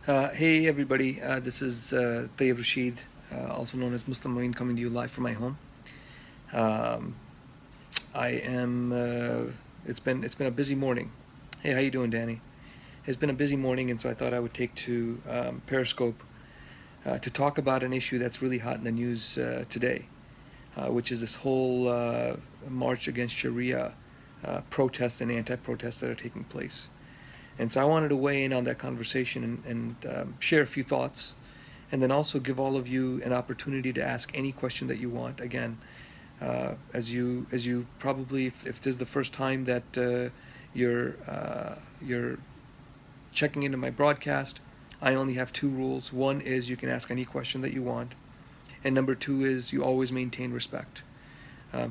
Hey everybody, this is Tayyib Rashid, also known as Muslim Marine, coming to you live from my home. Um, I am. It's been a busy morning. Hey, how you doing, Danny? It's been a busy morning, and so I thought I would take to Periscope to talk about an issue that's really hot in the news today, which is this whole march against Sharia protests and anti-protests that are taking place. And so I wanted to weigh in on that conversation and share a few thoughts, and then also give all of you an opportunity to ask any question that you want. Again, as you probably, if this is the first time that you're checking into my broadcast, I only have two rules. One is you can ask any question that you want, and number two is you always maintain respect.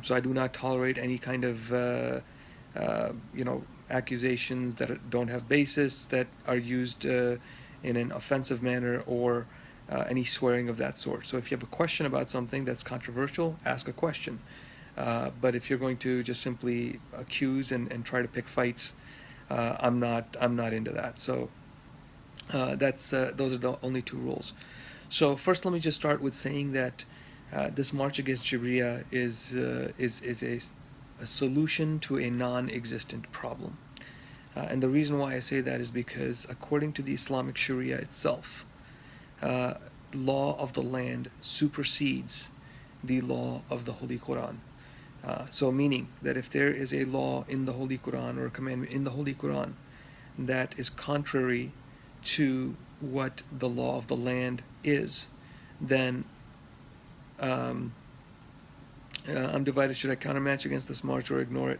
So I do not tolerate any kind of accusations that don't have basis, that are used in an offensive manner, or any swearing of that sort. So if you have a question about something that's controversial, ask a question. But if you're going to just simply accuse and try to pick fights, I'm not into that. So that's those are the only two rules. So first, let me just start with saying that this march against Sharia is a solution to a non-existent problem. And the reason why I say that is because, according to the Islamic Sharia itself, uh, law of the land supersedes the law of the Holy Quran. So meaning that if there is a law in the Holy Quran, or a commandment in the Holy Quran, that is contrary to what the law of the land is, then um, I'm divided. Should I countermatch against this march or ignore it?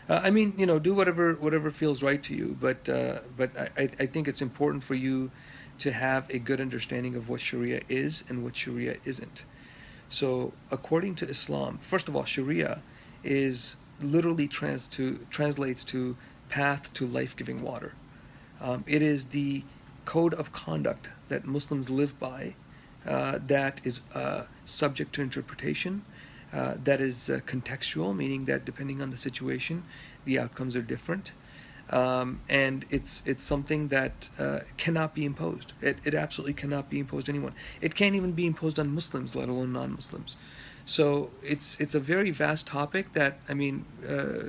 I mean, do whatever feels right to you. But I think it's important for you to have a good understanding of what Sharia is and what Sharia isn't. So, according to Islam, first of all, Sharia is literally translates to path to life-giving water. It is the code of conduct that Muslims live by, that is subject to interpretation, that is contextual, meaning that depending on the situation, the outcomes are different. And it's something that cannot be imposed. It absolutely cannot be imposed on anyone. It can't even be imposed on Muslims, let alone non-Muslims. So it's a very vast topic that, I mean,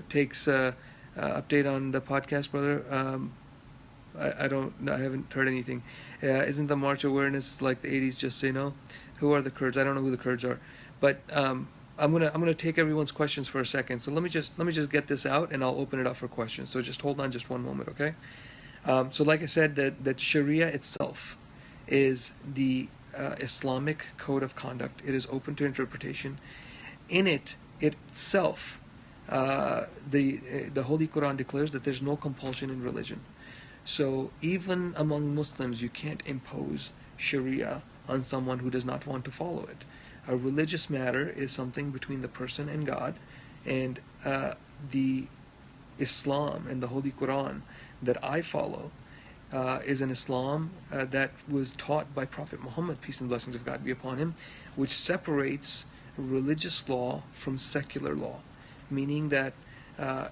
takes update on the podcast, brother. I haven't heard anything. Isn't the march awareness like the '80s? Just say no. Who are the Kurds? I don't know who the Kurds are, but I'm gonna take everyone's questions for a second. So let me just get this out, and I'll open it up for questions. So just hold on, just one moment, okay? So like I said, that Sharia itself is the Islamic code of conduct. It is open to interpretation. In it itself, the Holy Quran declares that there's no compulsion in religion. So even among Muslims, you can't impose Sharia on someone who does not want to follow it. A religious matter is something between the person and God, and the Islam and the Holy Quran that I follow is an Islam that was taught by Prophet Muhammad, peace and blessings of God be upon him, which separates religious law from secular law, meaning that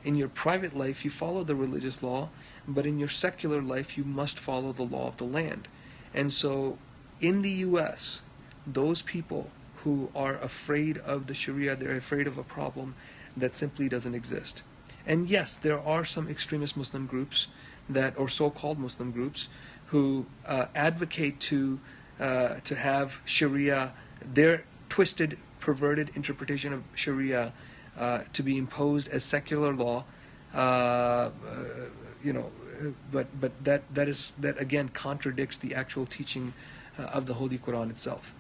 in your private life you follow the religious law, but in your secular life you must follow the law of the land. And so in the US, those people who are afraid of the Sharia, they're afraid of a problem that simply doesn't exist. And yes, there are some extremist Muslim groups that, or so-called Muslim groups, who advocate to have Sharia, their twisted, perverted interpretation of Sharia, to be imposed as secular law. Uh, you know, but that again contradicts the actual teaching of the Holy Quran itself.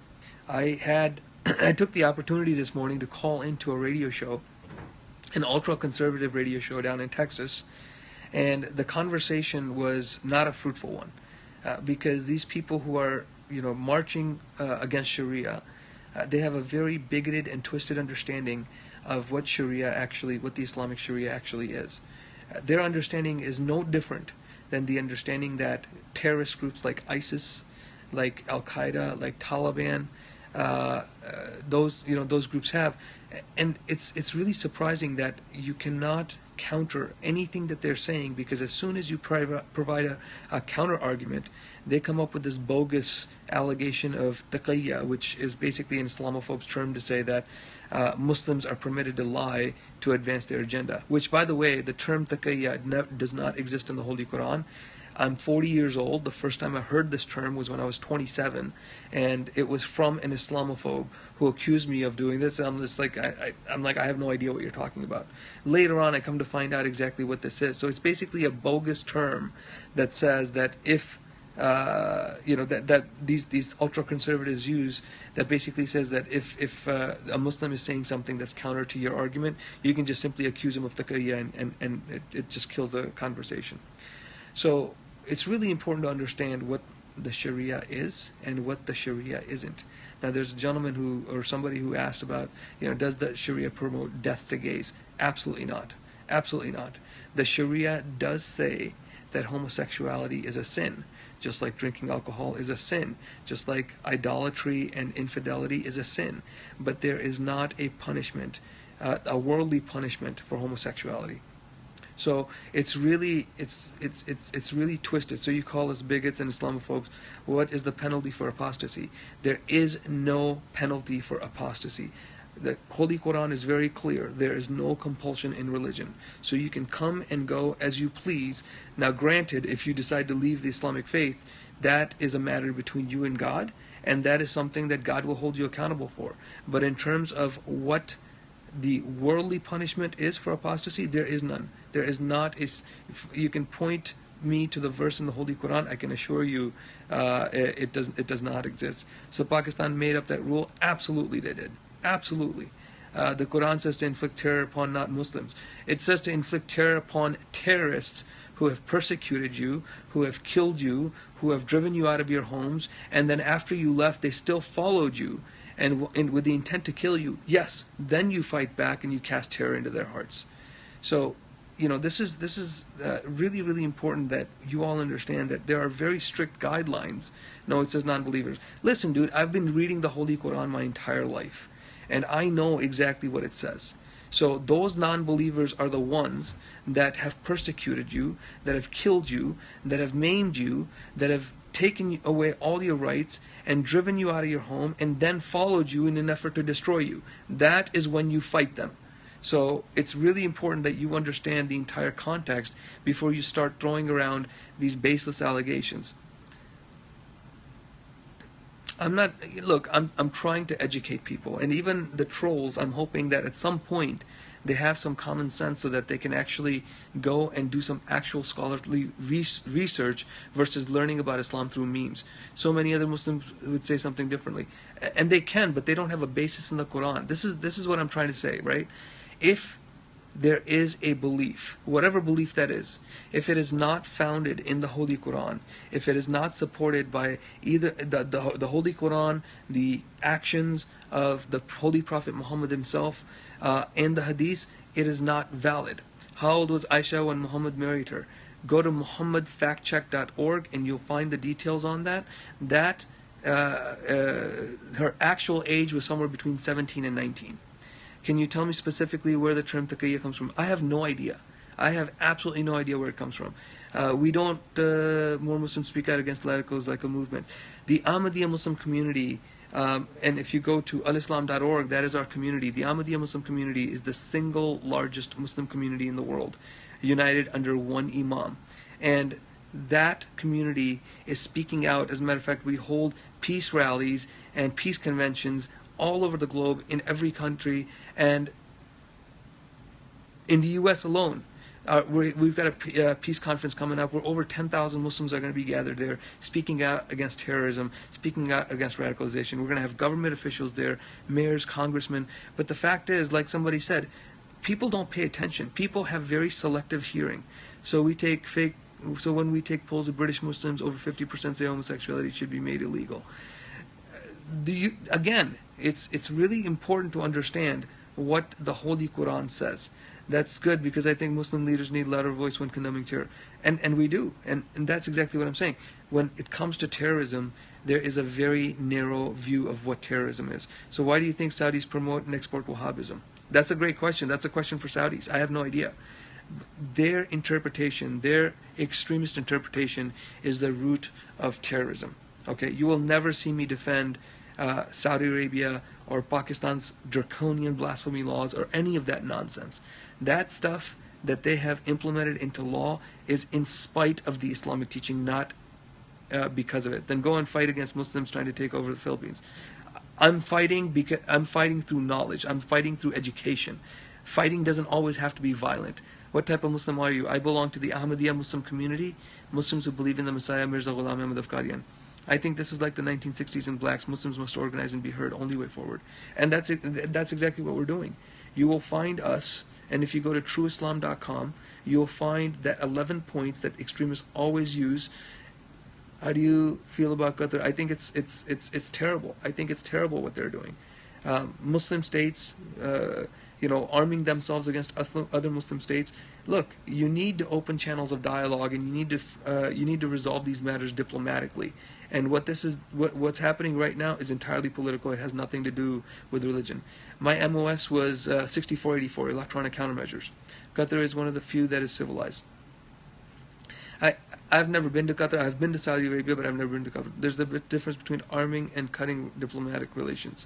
I had I took the opportunity this morning to call into a radio show, an ultra conservative radio show down in Texas, and the conversation was not a fruitful one, because these people who are marching against Sharia, they have a very bigoted and twisted understanding of what what the Islamic Sharia actually is. Their understanding is no different than the understanding that terrorist groups like ISIS, like Al Qaeda, like Taliban, those groups have. And it's really surprising that you cannot counter anything that they're saying, because as soon as you provide a counter argument, they come up with this bogus allegation of taqiyya, which is basically an Islamophobe's term to say that Muslims are permitted to lie to advance their agenda. Which, by the way, the term taqiyya does not exist in the Holy Quran. I'm 40 years old. The first time I heard this term was when I was 27, and it was from an Islamophobe who accused me of doing this. And I'm just like, I'm like, I have no idea what you're talking about. Later on, I come to find out exactly what this is. So it's basically a bogus term that says that if that these ultra conservatives use, that basically says that if a Muslim is saying something that's counter to your argument, you can just simply accuse him of taqiyya, and it just kills the conversation. So it's really important to understand what the Sharia is and what the Sharia isn't. Now, there's a gentleman or somebody who asked about, does the Sharia promote death to gays? Absolutely not. Absolutely not. The Sharia does say that homosexuality is a sin, just like drinking alcohol is a sin, just like idolatry and infidelity is a sin. But there is not a punishment, a worldly punishment for homosexuality. So it's really twisted. So you call us bigots and Islamophobes. What is the penalty for apostasy? There is no penalty for apostasy. The Holy Quran is very clear. There is no compulsion in religion. So you can come and go as you please. Now, granted, if you decide to leave the Islamic faith, that is a matter between you and God, and that is something that God will hold you accountable for. But in terms of what the worldly punishment is for apostasy, there is none. There is not. You can point me to the verse in the Holy Quran. I can assure you, it does not exist. So Pakistan made up that rule. Absolutely, they did. Absolutely. The Quran says to inflict terror upon not Muslims. It says to inflict terror upon terrorists who have persecuted you, who have killed you, who have driven you out of your homes, and then after you left, they still followed you, and with the intent to kill you. Yes, then you fight back and you cast terror into their hearts. So, this is really, really important that you all understand that there are very strict guidelines. No, it says non-believers. Listen, dude, I've been reading the Holy Quran my entire life, and I know exactly what it says. So those non-believers are the ones that have persecuted you, that have killed you, that have maimed you, that have taken away all your rights and driven you out of your home and then followed you in an effort to destroy you. That is when you fight them. So it's really important that you understand the entire context before you start throwing around these baseless allegations. I'm trying to educate people, and even the trolls, I'm hoping that at some point they have some common sense so that they can actually go and do some actual scholarly research versus learning about Islam through memes. So many other Muslims would say something differently, and they can, but they don't have a basis in the Quran. This is what I'm trying to say, right? If there is a belief, whatever belief that is, if it is not founded in the Holy Quran, if it is not supported by either the Holy Quran, the actions of the Holy Prophet Muhammad himself, and the Hadith, it is not valid. How old was Aisha when Muhammad married her? Go to muhammadfactcheck.org and you'll find the details on that. Her actual age was somewhere between 17 and 19. Can you tell me specifically where the term taqiyya comes from? I have no idea. I have absolutely no idea where it comes from. We don't, more Muslims speak out against radicals like a movement. The Ahmadiyya Muslim community, and if you go to alislam.org, that is our community. The Ahmadiyya Muslim community is the single largest Muslim community in the world, united under one Imam. And that community is speaking out. As a matter of fact, we hold peace rallies and peace conventions all over the globe, in every country, and in the U.S. alone. We've got a peace conference coming up where over 10,000 Muslims are going to be gathered there, speaking out against terrorism, speaking out against radicalization. We're going to have government officials there, mayors, congressmen. But the fact is, like somebody said, people don't pay attention. People have very selective hearing. So when we take polls of British Muslims, over 50% say homosexuality should be made illegal. Again, it's really important to understand what the Holy Quran says. That's good, because I think Muslim leaders need louder voice when condemning terror. And we do. And that's exactly what I'm saying. When it comes to terrorism, there is a very narrow view of what terrorism is. So why do you think Saudis promote and export Wahhabism? That's a great question. That's a question for Saudis. I have no idea. their interpretation, their extremist interpretation, is the root of terrorism. Okay, you will never see me defend Saudi Arabia or Pakistan's draconian blasphemy laws or any of that nonsense. That stuff that they have implemented into law is in spite of the Islamic teaching, not because of it. Then go and fight against Muslims trying to take over the Philippines. I'm fighting through knowledge. I'm fighting through education. Fighting doesn't always have to be violent. What type of Muslim are you? I belong to the Ahmadiyya Muslim community, Muslims who believe in the Messiah Mirza Ghulam Ahmad of Qadian. I think this is like the 1960s in blacks. Muslims must organize and be heard. Only way forward. And that's exactly what we're doing. You will find us, and if you go to trueislam.com, you'll find that 11 points that extremists always use. How do you feel about Qatar? I think it's terrible. I think it's terrible what they're doing. Muslim states, arming themselves against other Muslim states. Look, you need to open channels of dialogue, and you need to resolve these matters diplomatically. And what's happening right now is entirely political. It has nothing to do with religion. My MOS was 6484, electronic countermeasures. Qatar is one of the few that is civilized. I've never been to Qatar. I've been to Saudi Arabia, but I've never been to Qatar. There's a big difference between arming and cutting diplomatic relations.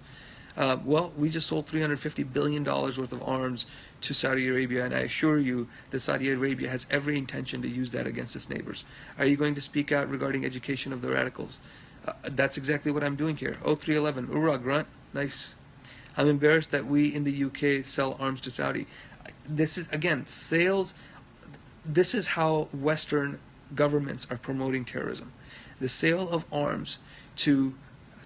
Well, we just sold $350 billion worth of arms to Saudi Arabia, and I assure you that Saudi Arabia has every intention to use that against its neighbors. Are you going to speak out regarding education of the radicals? That's exactly what I'm doing here. 0311, Urra, grunt, nice. I'm embarrassed that we in the UK sell arms to Saudi. This is, again, sales. This is how Western governments are promoting terrorism. The sale of arms to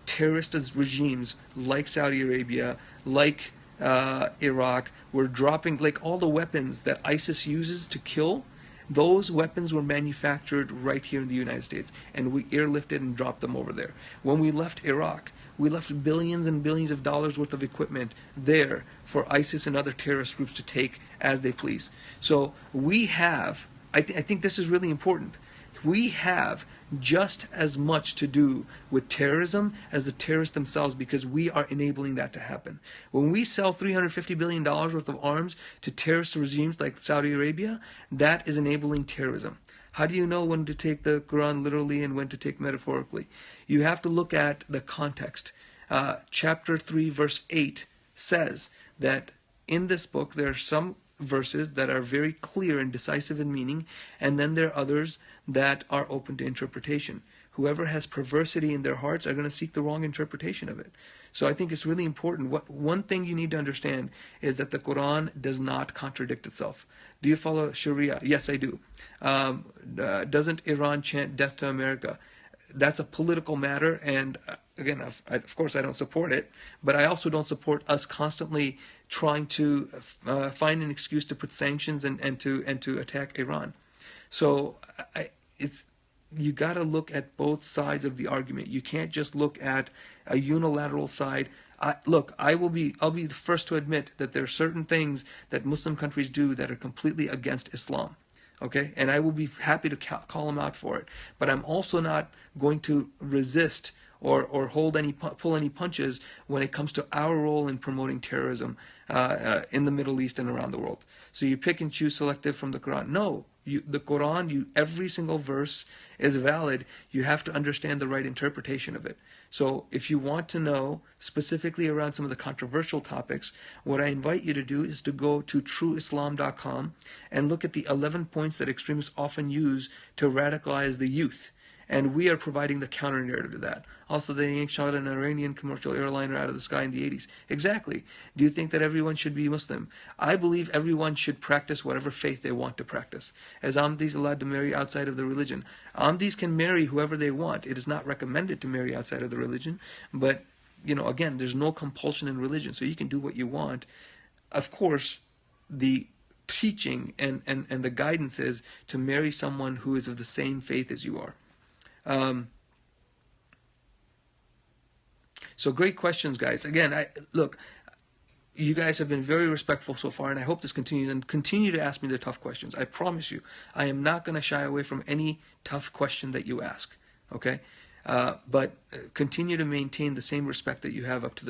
terrorist regimes like Saudi Arabia, like Iraq, were dropping, like all the weapons that ISIS uses to kill, those weapons were manufactured right here in the United States, and we airlifted and dropped them over there. When we left Iraq, we left billions and billions of dollars worth of equipment there for ISIS and other terrorist groups to take as they please. So we have, I think this is really important, we have just as much to do with terrorism as the terrorists themselves, because we are enabling that to happen. When we sell $350 billion worth of arms to terrorist regimes like Saudi Arabia, that is enabling terrorism. How do you know when to take the Quran literally and when to take metaphorically? You have to look at the context. Chapter 3, verse 8 says that in this book there are some verses that are very clear and decisive in meaning, and then there are others that are open to interpretation. Whoever has perversity in their hearts are going to seek the wrong interpretation of it. So I think it's really important. One thing you need to understand is that the Quran does not contradict itself. Do you follow Sharia? Yes, I do. Doesn't Iran chant death to America? That's a political matter, and again, of course I don't support it, but I also don't support us constantly trying to find an excuse to put sanctions and to attack Iran. So you got to look at both sides of the argument. You can't just look at a unilateral side. I'll be the first to admit that there are certain things that Muslim countries do that are completely against Islam. Okay, and I will be happy to call them out for it. But I'm also not going to resist or pull any punches when it comes to our role in promoting terrorism in the Middle East and around the world. So you pick and choose selective from the Quran. No, the Quran, every single verse is valid. You have to understand the right interpretation of it. So if you want to know specifically around some of the controversial topics, what I invite you to do is to go to trueislam.com and look at the 11 points that extremists often use to radicalize the youth. And we are providing the counter narrative to that. Also, they ain't shot an Iranian commercial airliner out of the sky in the 80s. Exactly. Do you think that everyone should be Muslim? I believe everyone should practice whatever faith they want to practice. As Ahmadis allowed to marry outside of the religion. Ahmadis can marry whoever they want. It is not recommended to marry outside of the religion. But, again, there's no compulsion in religion, so you can do what you want. Of course, the teaching and the guidance is to marry someone who is of the same faith as you are. So great questions, guys. Again, you guys have been very respectful so far, and I hope this continues, and continue to ask me the tough questions. I promise you, I am not going to shy away from any tough question that you ask, okay? But continue to maintain the same respect that you have up to this